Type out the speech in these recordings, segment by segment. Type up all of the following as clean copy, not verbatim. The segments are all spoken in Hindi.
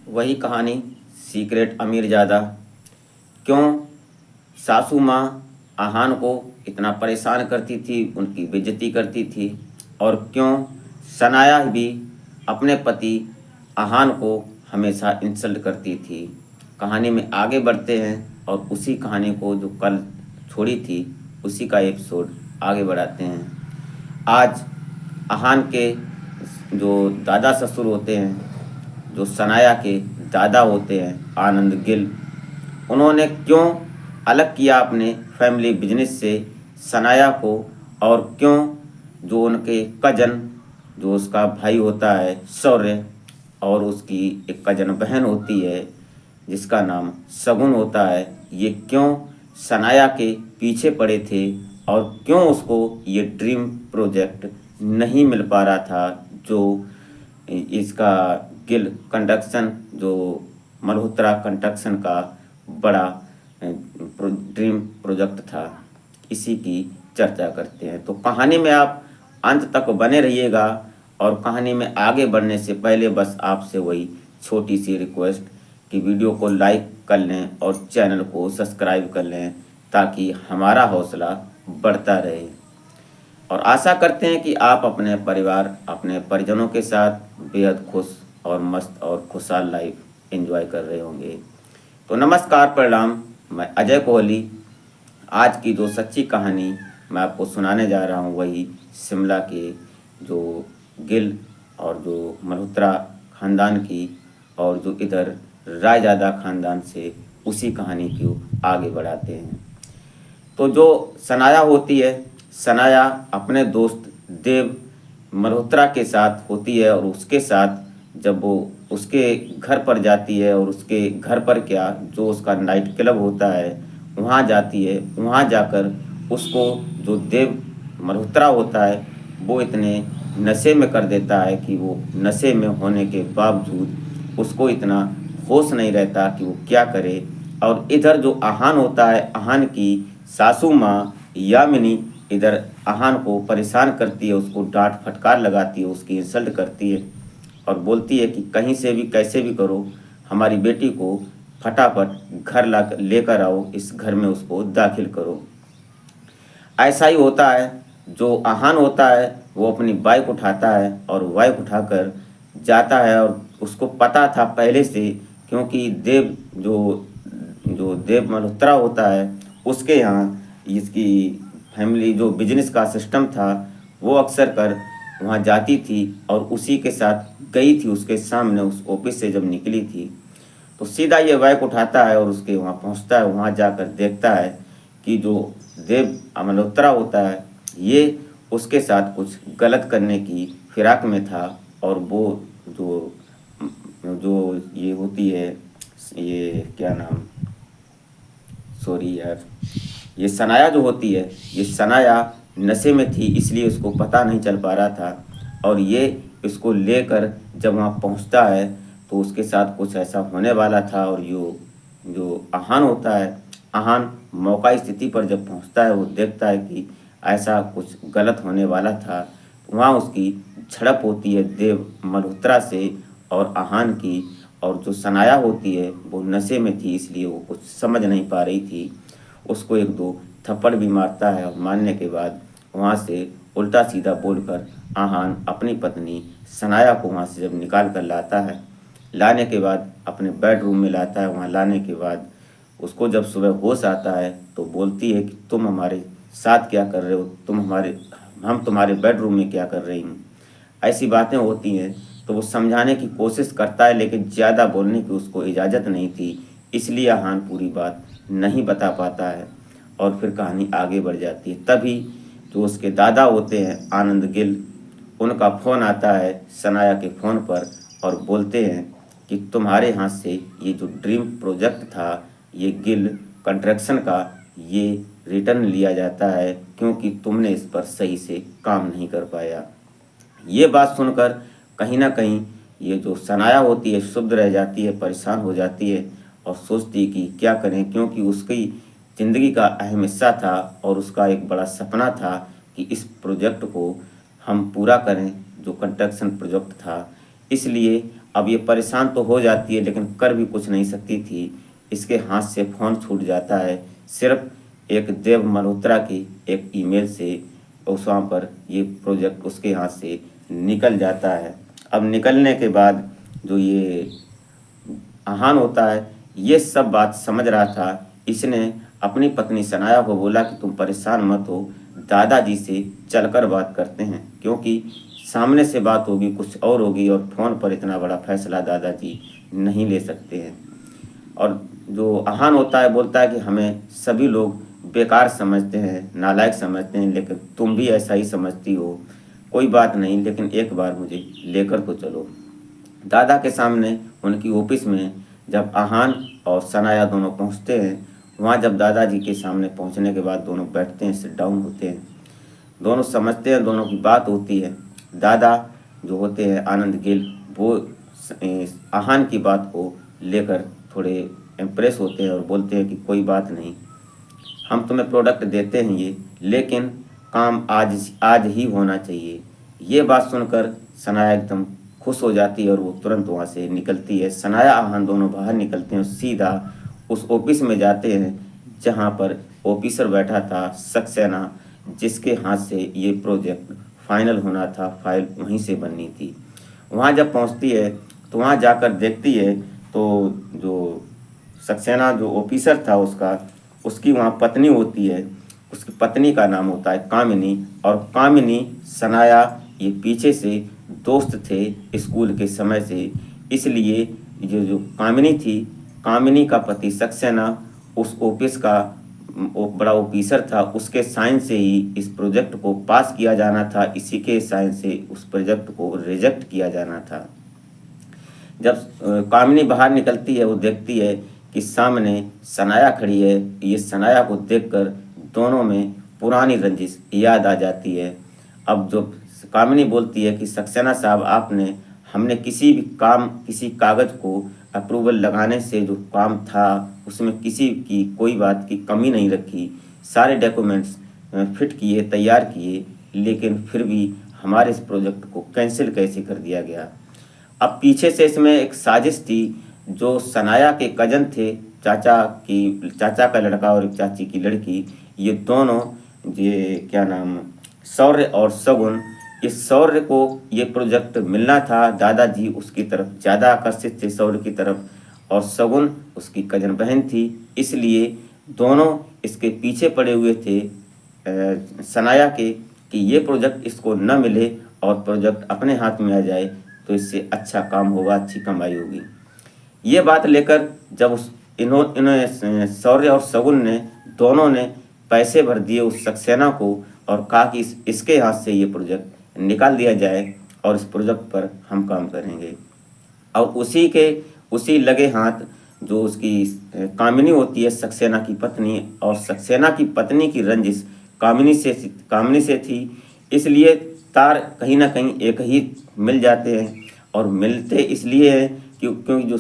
वही कहानी सीक्रेट अमीरजादा। क्यों सासू माँ आहान को इतना परेशान करती थी, उनकी बेइज्जती करती थी, और क्यों सनाया भी अपने पति आहान को हमेशा इंसल्ट करती थी। कहानी में आगे बढ़ते हैं और उसी कहानी को जो कल छोड़ी थी उसी का एपिसोड आगे बढ़ाते हैं। आज आहान के जो दादा ससुर होते हैं, जो सनाया के दादा होते हैं आनंद गिल, उन्होंने क्यों अलग किया अपने फैमिली बिजनेस से सनाया को, और क्यों जो उनके कजन, जो उसका भाई होता है शौर्य, और उसकी एक कजन बहन होती है जिसका नाम शगुन होता है, ये क्यों सनाया के पीछे पड़े थे और क्यों उसको ये ड्रीम प्रोजेक्ट नहीं मिल पा रहा था जो इसका गिल कंस्ट्रक्शन, जो मल्होत्रा कंस्ट्रक्शन का बड़ा ड्रीम प्रोजेक्ट था। इसी की चर्चा करते हैं। तो कहानी में आप अंत तक बने रहिएगा, और कहानी में आगे बढ़ने से पहले बस आपसे वही छोटी सी रिक्वेस्ट कि वीडियो को लाइक कर लें और चैनल को सब्सक्राइब कर लें ताकि हमारा हौसला बढ़ता रहे। और आशा करते हैं कि आप अपने परिवार, अपने परिजनों के साथ बेहद खुश और मस्त और खुशहाल लाइफ एंजॉय कर रहे होंगे। तो नमस्कार, प्रणाम, मैं अजय कोहली। आज की जो सच्ची कहानी मैं आपको सुनाने जा रहा हूँ वही शिमला के जो गिल और जो मल्होत्रा ख़ानदान की, और जो इधर रायजादा ख़ानदान से उसी कहानी को आगे बढ़ाते हैं। तो जो सनाया होती है, सनाया अपने दोस्त देव मल्होत्रा के साथ होती है, और उसके साथ जब वो उसके घर पर जाती है, और उसके घर पर क्या, जो उसका नाइट क्लब होता है वहाँ जाती है। वहाँ जाकर उसको जो देव मल्होत्रा होता है वो इतने नशे में कर देता है कि वो नशे में होने के बावजूद उसको इतना होश नहीं रहता कि वो क्या करे। और इधर जो आहान होता है, आहान की सासू माँ यामिनी इधर आहान को परेशान करती है, उसको डांट फटकार लगाती है, उसकी इंसल्ट करती है और बोलती है कि कहीं से भी कैसे भी करो हमारी बेटी को फटाफट घर ला लेकर आओ, इस घर में उसको दाखिल करो। ऐसा ही होता है। जो आहान होता है वो अपनी बाइक उठाता है और बाइक उठाकर जाता है, और उसको पता था पहले से, क्योंकि देव जो जो देव मल्होत्रा होता है उसके यहाँ इसकी फैमिली जो बिजनेस का सिस्टम था वो अक्सर कर वहाँ जाती थी, और उसी के साथ गई थी उसके सामने। उस ऑफिस से जब निकली थी तो सीधा ये बाइक उठाता है और उसके वहाँ पहुँचता है। वहाँ जाकर देखता है कि जो देव मल्होत्रा होता है ये उसके साथ कुछ गलत करने की फिराक में था, और वो जो जो ये होती है, ये क्या नाम, सॉरी यार, ये सनाया जो होती है, ये सनाया नशे में थी इसलिए उसको पता नहीं चल पा रहा था। और ये इसको लेकर जब वहाँ पहुँचता है तो उसके साथ कुछ ऐसा होने वाला था। और जो आहान होता है, आहान मौका स्थिति पर जब पहुँचता है वो देखता है कि ऐसा कुछ गलत होने वाला था। वहाँ उसकी झड़प होती है देव मल्होत्रा से और आहान की। और जो सनाया होती है वो नशे में थी इसलिए वो कुछ समझ नहीं पा रही थी। उसको एक दो थप्पड़ भी मारता है, और मारने के बाद वहाँ से उल्टा सीधा बोलकर आहान अपनी पत्नी सनाया को वहाँ से जब निकाल कर लाता है, लाने के बाद अपने बेडरूम में लाता है। वहाँ लाने के बाद उसको जब सुबह होश आता है तो बोलती है कि तुम हमारे साथ क्या कर रहे हो, हम तुम्हारे बेडरूम में क्या कर रही हूँ। ऐसी बातें होती हैं तो वो समझाने की कोशिश करता है, लेकिन ज़्यादा बोलने की उसको इजाज़त नहीं थी, इसलिए आहान पूरी बात नहीं बता पाता है। और फिर कहानी आगे बढ़ जाती है। तभी जो उसके दादा होते हैं आनंद गिल, उनका फ़ोन आता है सनाया के फ़ोन पर, और बोलते हैं कि तुम्हारे हाथ से ये जो ड्रीम प्रोजेक्ट था, ये गिल कंस्ट्रक्शन का, ये रिटर्न लिया जाता है क्योंकि तुमने इस पर सही से काम नहीं कर पाया। ये बात सुनकर कहीं ना कहीं ये जो सनाया होती है शुद्ध रह जाती है, परेशान हो जाती है और सोचती है कि क्या करें, क्योंकि उसकी ज़िंदगी का अहम हिस्सा था और उसका एक बड़ा सपना था कि इस प्रोजेक्ट को हम पूरा करें, जो कंस्ट्रक्शन प्रोजेक्ट था। इसलिए अब ये परेशान तो हो जाती है लेकिन कर भी कुछ नहीं सकती थी। इसके हाथ से फ़ोन छूट जाता है सिर्फ एक देव मल्होत्रा की एक ईमेल से। उस वहाँ पर ये प्रोजेक्ट उसके हाथ से निकल जाता है। अब निकलने के बाद जो ये आहान होता है ये सब बात समझ रहा था। इसने अपनी पत्नी सनाया को बोला कि तुम परेशान मत हो, दादाजी से चलकर बात करते हैं, क्योंकि सामने से बात होगी कुछ और होगी और फ़ोन पर इतना बड़ा फैसला दादाजी नहीं ले सकते हैं। और जो आहान होता है बोलता है कि हमें सभी लोग बेकार समझते हैं, नालायक समझते हैं, लेकिन तुम भी ऐसा ही समझती हो। कोई बात नहीं, लेकिन एक बार मुझे लेकर तो चलो। दादा के सामने उनकी ऑफिस में जब आहान और सनाया दोनों पहुंचते हैं, वहाँ जब दादाजी के सामने पहुंचने के बाद दोनों बैठते हैं, सिट डाउन होते हैं, दोनों समझते हैं, दोनों की बात होती है। दादा जो होते हैं आनंद गिल, वो आहान की बात को लेकर थोड़े इम्प्रेस होते हैं और बोलते हैं कि कोई बात नहीं, हम तुम्हें प्रोडक्ट देते हैं ये, लेकिन काम आज आज ही होना चाहिए। ये बात सुनकर सनाया एकदम खुश हो जाती है और वो तुरंत वहाँ से निकलती है। सनाया आहान दोनों बाहर निकलते हैं और सीधा उस ऑफिस में जाते हैं जहाँ पर ऑफिसर बैठा था सक्सेना, जिसके हाथ से ये प्रोजेक्ट फाइनल होना था, फाइल वहीं से बननी थी। वहाँ जब पहुँचती है तो वहाँ जाकर देखती है तो जो सक्सेना जो ऑफिसर था उसकी वहाँ पत्नी होती है। उसकी पत्नी का नाम होता है कामिनी, और कामिनी सनाया ये पीछे से दोस्त थे स्कूल के समय से, इसलिए जो जो कामिनी थी, कामिनी का पति सक्सेना उस ऑफिस का बड़ा ऑफिसर था, उसके साइन से ही इस प्रोजेक्ट को पास किया जाना था, इसी के साइन से उस प्रोजेक्ट को रिजेक्ट किया जाना था। जब कामिनी बाहर निकलती है, वो देखती है कि सामने सनाया खड़ी है। ये सनाया को देखकर दोनों में पुरानी रंजिश याद आ जाती है। अब जो कामिनी बोलती है कि सक्सेना साहब, हमने किसी भी काम, किसी कागज़ को अप्रूवल लगाने से जो काम था उसमें किसी की कोई बात की कमी नहीं रखी, सारे डॉक्यूमेंट्स फिट किए, तैयार किए, लेकिन फिर भी हमारे इस प्रोजेक्ट को कैंसिल कैसे कर दिया गया। अब पीछे से इसमें एक साजिश थी। जो सनाया के कजन थे, चाचा का लड़का और एक चाची की लड़की, ये दोनों, ये क्या नाम, शौर्य और सगुन, इस शौर्य को ये प्रोजेक्ट मिलना था। दादाजी उसकी तरफ ज़्यादा आकर्षित थे, शौर्य की तरफ, और सगुन उसकी कजन बहन थी, इसलिए दोनों इसके पीछे पड़े हुए थे सनाया के कि ये प्रोजेक्ट इसको न मिले और प्रोजेक्ट अपने हाथ में आ जाए तो इससे अच्छा काम होगा, अच्छी कमाई होगी। ये बात लेकर जब इन्होंने शौर्य और सगुन ने दोनों ने पैसे भर दिए उस सक्सेना को और कहा कि इसके हाथ से ये प्रोजेक्ट निकाल दिया जाए और इस प्रोजेक्ट पर हम काम करेंगे। और उसी लगे हाथ जो उसकी कामिनी होती है, सक्सेना की पत्नी, और सक्सेना की पत्नी की रंजिश कामिनी से थी, इसलिए तार कहीं ना कहीं एक ही मिल जाते हैं। और मिलते इसलिए हैं क्योंकि जो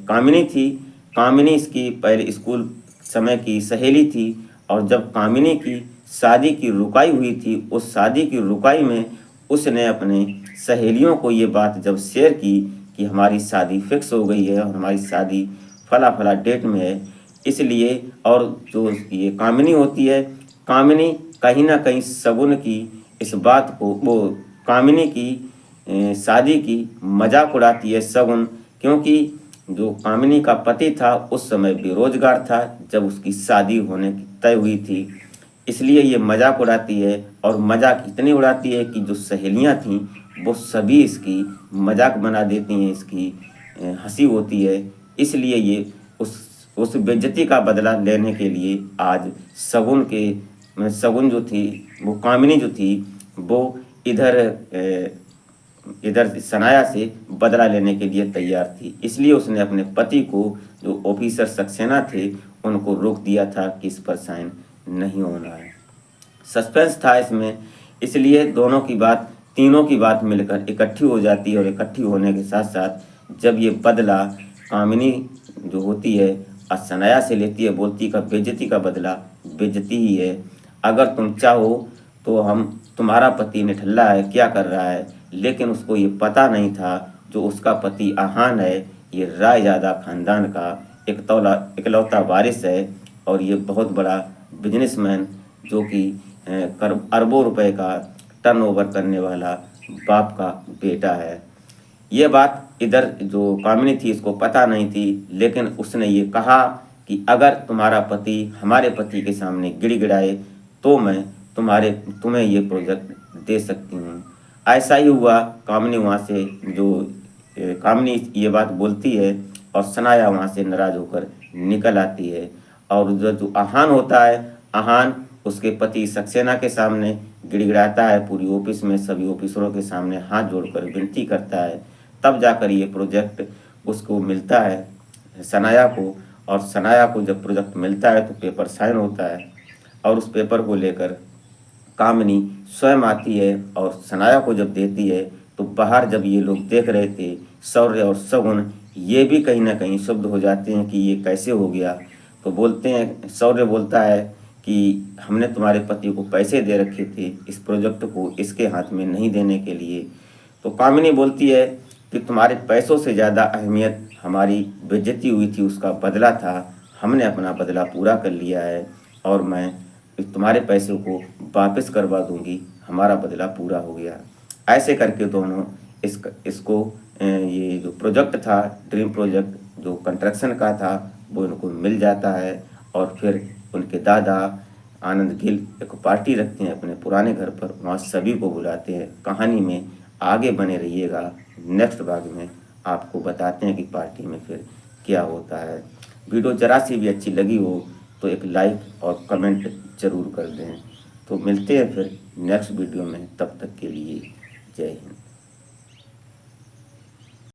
कामिनी थी, कामिनी इसकी पहले स्कूल समय की सहेली थी, और जब कामिनी की शादी की रुकाई हुई थी, उस शादी की रुकाई में उसने अपने सहेलियों को ये बात जब शेयर की कि हमारी शादी फिक्स हो गई है और हमारी शादी फला फला डेट में है, इसलिए, और जो ये कामिनी होती है, कामिनी कहीं ना कहीं सगुन की इस बात को, वो कामिनी की शादी की मजाक उड़ाती है सगुन, क्योंकि जो कामिनी का पति था उस समय बेरोजगार था जब उसकी शादी होने की तय हुई थी, इसलिए ये मजाक उड़ाती है। और मजाक इतनी उड़ाती है कि जो सहेलियां थीं वो सभी इसकी मजाक बना देती हैं, इसकी हंसी होती है, इसलिए ये उस बेइज्जती का बदला लेने के लिए आज सगुन जो थी, वो कामिनी जो थी, वो इधर सनाया से बदला लेने के लिए तैयार थी। इसलिए उसने अपने पति को, जो ऑफिसर सक्सेना थे, उनको रोक दिया था कि इस पर साइन नहीं होना है। सस्पेंस था इसमें, इसलिए तीनों की बात मिलकर इकट्ठी हो जाती है, और इकट्ठी होने के साथ साथ जब ये बदला कामिनी जो होती है सनाया से लेती है, बोलती का बेइज्जती का बदला बेइज्जती ही है, अगर तुम चाहो तो हम, तुम्हारा पति निठल्ला है, क्या कर रहा है, लेकिन उसको ये पता नहीं था जो उसका पति आहान है, ये रायजादा खानदान का इकलौता वारिस है और ये बहुत बड़ा बिजनेसमैन जो कि अरबों रुपए का टर्नओवर करने वाला बाप का बेटा है। ये बात इधर जो कामिनी थी इसको पता नहीं थी, लेकिन उसने ये कहा कि अगर तुम्हारा पति हमारे पति के सामने गिड़गिड़ाए तो मैं तुम्हें ये प्रोजेक्ट दे सकती हूँ। ऐसा ही हुआ। कामिनी वहाँ से कामिनी ये बात बोलती है और सनाया वहाँ से नाराज होकर निकल आती है। और जो आहान होता है, आहान उसके पति सक्सेना के सामने गिड़गिड़ाता है, पूरी ऑफिस में सभी ऑफिसरों के सामने हाथ जोड़कर विनती करता है। तब जाकर ये प्रोजेक्ट उसको मिलता है सनाया को। और सनाया को जब प्रोजेक्ट मिलता है तो पेपर साइन होता है और उस पेपर को लेकर कामिनी स्वयं आती है और सनाया को जब देती है तो बाहर जब ये लोग देख रहे थे, शौर्य और सगुन ये भी कहीं ना कहीं शुद्ध हो जाते हैं कि ये कैसे हो गया। तो बोलते हैं, शौर्य बोलता है कि हमने तुम्हारे पति को पैसे दे रखे थे इस प्रोजेक्ट को इसके हाथ में नहीं देने के लिए। तो कामिनी बोलती है कि तुम्हारे पैसों से ज़्यादा अहमियत हमारी बेइज्जती हुई थी उसका बदला था। हमने अपना बदला पूरा कर लिया है और मैं तुम्हारे पैसों को वापस करवा दूंगी, हमारा बदला पूरा हो गया। ऐसे करके दोनों इसको ये जो प्रोजेक्ट था, ड्रीम प्रोजेक्ट जो कंस्ट्रक्शन का था, वो इनको मिल जाता है। और फिर उनके दादा आनंद गिल एक पार्टी रखते हैं अपने पुराने घर पर, वहाँ सभी को बुलाते हैं। कहानी में आगे बने रहिएगा, नेक्स्ट भाग में आपको बताते हैं कि पार्टी में फिर क्या होता है। वीडियो जरा सी भी अच्छी लगी हो तो एक लाइक और कमेंट ज़रूर कर दें। तो मिलते हैं फिर नेक्स्ट वीडियो में, तब तक के लिए जय हिंद।